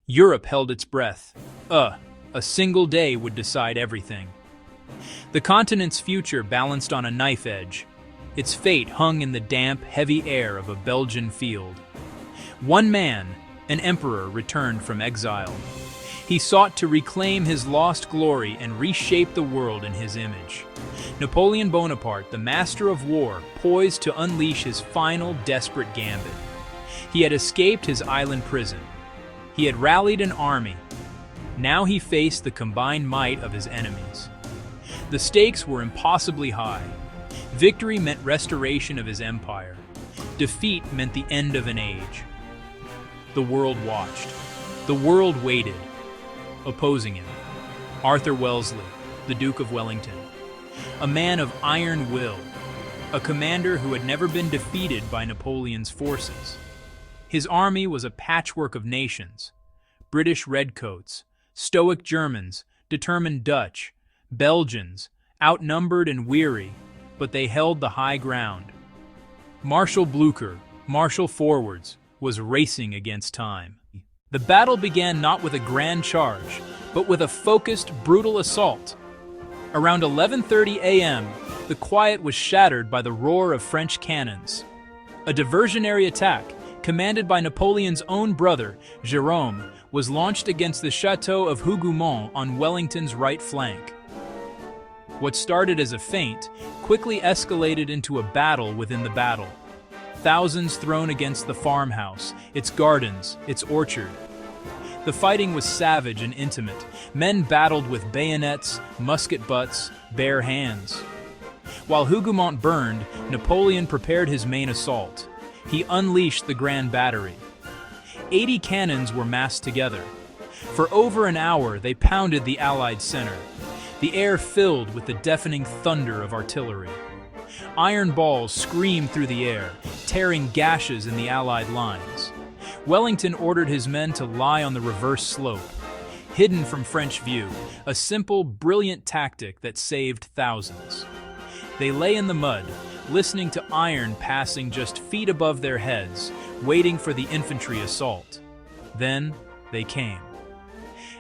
Europe held its breath. A single day would decide everything. The continent's future balanced on a knife edge. Its fate hung in the damp, heavy air of a Belgian field. One man, an emperor, returned from exile. He sought to reclaim his lost glory and reshape the world in his image. Napoleon Bonaparte, the master of war, poised to unleash his final desperate gambit. He had escaped his island prison. He had rallied an army. Now he faced the combined might of his enemies. The stakes were impossibly high. Victory meant restoration of his empire. Defeat meant the end of an age. The world watched. The world waited. Opposing him, Arthur Wellesley, the Duke of Wellington. A man of iron will. A commander who had never been defeated by Napoleon's forces. His army was a patchwork of nations. British redcoats, stoic Germans, determined Dutch, Belgians, outnumbered and weary, but they held the high ground. Marshal Blücher, Marshal Forwards, was racing against time. The battle began not with a grand charge, but with a focused, brutal assault. Around 11:30 a.m., the quiet was shattered by the roar of French cannons. A diversionary attack, commanded by Napoleon's own brother, Jérôme, was launched against the Château of Hougomont on Wellington's right flank. What started as a feint quickly escalated into a battle within the battle. Thousands thrown against the farmhouse, its gardens, its orchard. The fighting was savage and intimate. Men battled with bayonets, musket butts, bare hands. While Hougomont burned, Napoleon prepared his main assault. He unleashed the Grand Battery. 80 cannons were massed together. For over an hour, they pounded the Allied center. The air filled with the deafening thunder of artillery. Iron balls screamed through the air, tearing gashes in the Allied lines. Wellington ordered his men to lie on the reverse slope, hidden from French view, a simple, brilliant tactic that saved thousands. They lay in the mud, listening to iron passing just feet above their heads, waiting for the infantry assault. Then they came.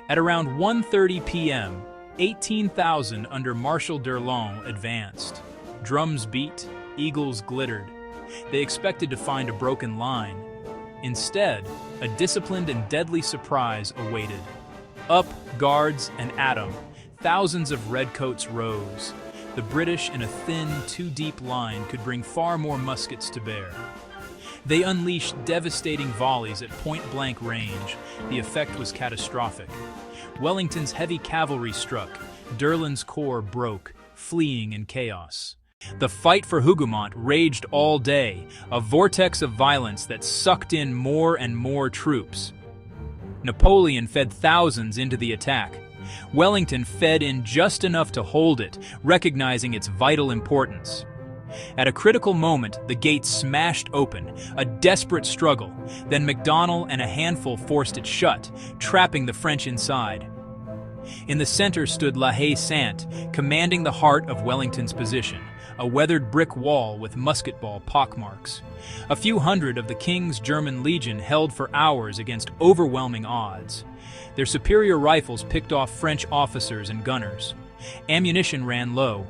At around 1:30 p.m., 18,000 under Marshal d'Erlon advanced. Drums beat, eagles glittered. They expected to find a broken line. Instead, a disciplined and deadly surprise awaited. Up, guards, and at 'em, thousands of redcoats rose. The British in a thin, too-deep line could bring far more muskets to bear. They unleashed devastating volleys at point-blank range. The effect was catastrophic. Wellington's heavy cavalry struck. d'Erlon's corps broke, fleeing in chaos. The fight for Hougomont raged all day, a vortex of violence that sucked in more and more troops. Napoleon fed thousands into the attack. Wellington fed in just enough to hold it, recognizing its vital importance. At a critical moment, the gates smashed open, a desperate struggle. Then MacDonald and a handful forced it shut, trapping the French inside. In the center stood La Haye-Sainte, commanding the heart of Wellington's position, a weathered brick wall with musketball pockmarks. A few hundred of the King's German Legion held for hours against overwhelming odds. Their superior rifles picked off French officers and gunners. Ammunition ran low.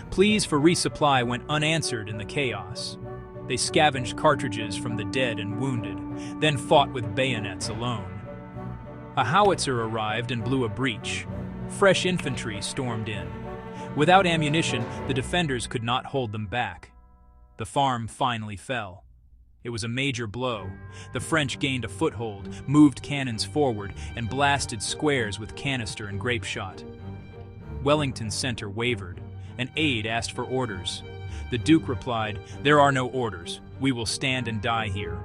Pleas for resupply went unanswered in the chaos. They scavenged cartridges from the dead and wounded, then fought with bayonets alone. A howitzer arrived and blew a breach. Fresh infantry stormed in. Without ammunition, the defenders could not hold them back. The farm finally fell. It was a major blow. The French gained a foothold, moved cannons forward, and blasted squares with canister and grape shot. Wellington's center wavered. An aide asked for orders. The Duke replied, "There are no orders. We will stand and die here."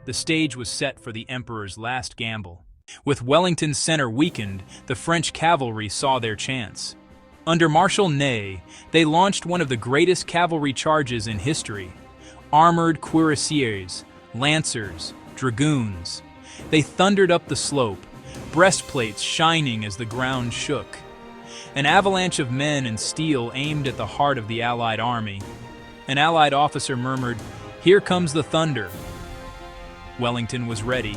The stage was set for the Emperor's last gamble. With Wellington's center weakened, the French cavalry saw their chance. Under Marshal Ney, they launched one of the greatest cavalry charges in history. Armored cuirassiers, lancers, dragoons. They thundered up the slope, breastplates shining as the ground shook. An avalanche of men in steel aimed at the heart of the Allied army. An Allied officer murmured, "Here comes the thunder." Wellington was ready.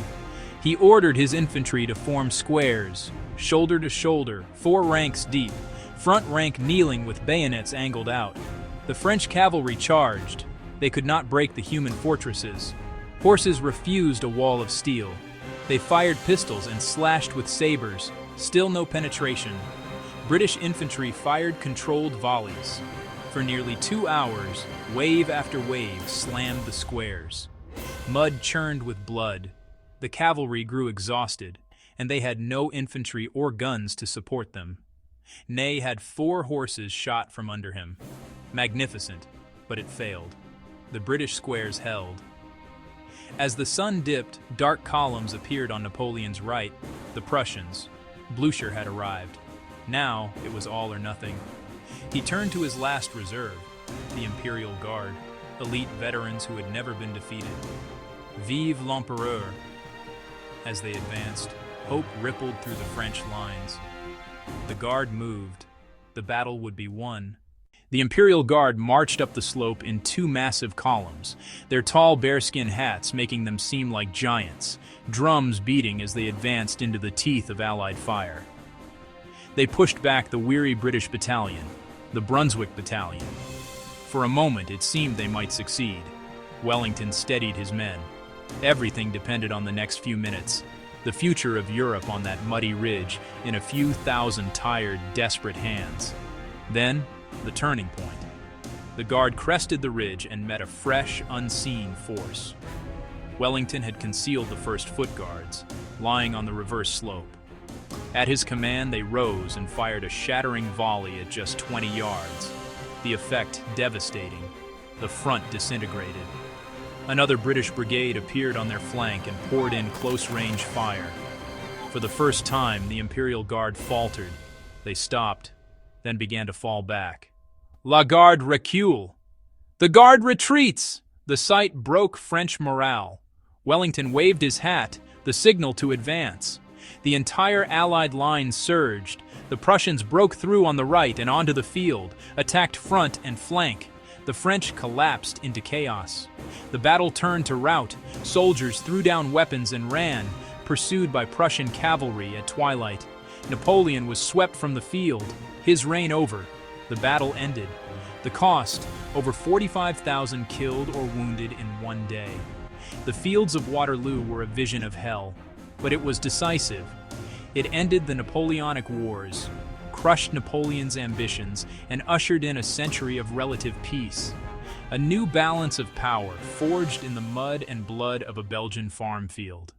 He ordered his infantry to form squares, shoulder to shoulder, 4 ranks deep, front rank kneeling with bayonets angled out. The French cavalry charged. They could not break the human fortresses. Horses refused a wall of steel. They fired pistols and slashed with sabers, still no penetration. British infantry fired controlled volleys. For nearly 2 hours, wave after wave slammed the squares. Mud churned with blood. The cavalry grew exhausted, and they had no infantry or guns to support them. Ney had 4 horses shot from under him. Magnificent, but it failed. The British squares held. As the sun dipped, dark columns appeared on Napoleon's right. The Prussians. Blücher had arrived. Now it was all or nothing. He turned to his last reserve, the Imperial Guard, elite veterans who had never been defeated. Vive l'Empereur! As they advanced, hope rippled through the French lines. The Guard moved. The battle would be won. The Imperial Guard marched up the slope in 2 massive columns, their tall bearskin hats making them seem like giants, drums beating as they advanced into the teeth of Allied fire. They pushed back the weary British battalion, the Brunswick Battalion. For a moment it seemed they might succeed. Wellington steadied his men. Everything depended on the next few minutes, the future of Europe on that muddy ridge in a few thousand tired, desperate hands. Then, the turning point. The Guard crested the ridge and met a fresh, unseen force. Wellington had concealed the first foot guards, lying on the reverse slope. At his command, they rose and fired a shattering volley at just 20 yards. The effect devastating. The front disintegrated. Another British brigade appeared on their flank and poured in close-range fire. For the first time, the Imperial Guard faltered. They stopped, then began to fall back. La Garde recule! The Guard retreats! The sight broke French morale. Wellington waved his hat, the signal to advance. The entire Allied line surged. The Prussians broke through on the right and onto the field, attacked front and flank. The French collapsed into chaos. The battle turned to rout. Soldiers threw down weapons and ran, pursued by Prussian cavalry at twilight. Napoleon was swept from the field, his reign over. The battle ended. The cost, over 45,000 killed or wounded in one day. The fields of Waterloo were a vision of hell, but it was decisive. It ended the Napoleonic Wars, crushed Napoleon's ambitions, and ushered in a century of relative peace. A new balance of power forged in the mud and blood of a Belgian farm field.